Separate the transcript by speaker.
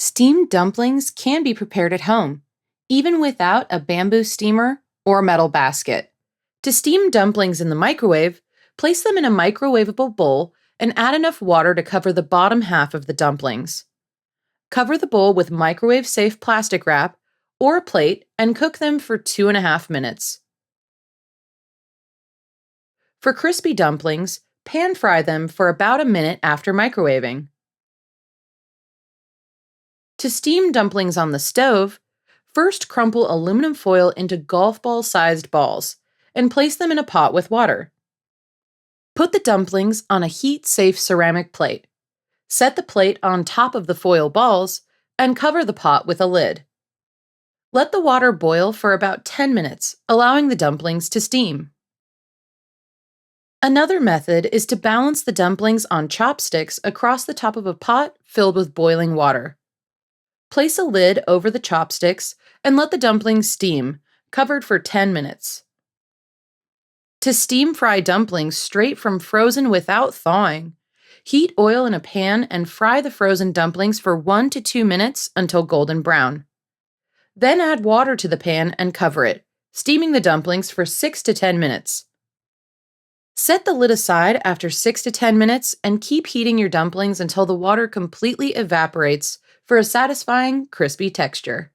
Speaker 1: Steamed dumplings can be prepared at home, even without a bamboo steamer or metal basket. To steam dumplings in the microwave, place them in a microwavable bowl and add enough water to cover the bottom half of the dumplings. Cover the bowl with microwave-safe plastic wrap or a plate and cook them for 2.5 minutes. For crispy dumplings, pan fry them for about a minute after microwaving. To steam dumplings on the stove, first crumple aluminum foil into golf ball sized balls and place them in a pot with water. Put the dumplings on a heat safe ceramic plate. Set the plate on top of the foil balls and cover the pot with a lid. Let the water boil for about 10 minutes, allowing the dumplings to steam. Another method is to balance the dumplings on chopsticks across the top of a pot filled with boiling water. Place a lid over the chopsticks and let the dumplings steam, covered for 10 minutes. To steam fry dumplings straight from frozen without thawing, heat oil in a pan and fry the frozen dumplings for 1 to 2 minutes until golden brown. Then add water to the pan and cover it, steaming the dumplings for 6 to 10 minutes. Set the lid aside after 6 to 10 minutes and keep heating your dumplings until the water completely evaporates for a satisfying, crispy texture.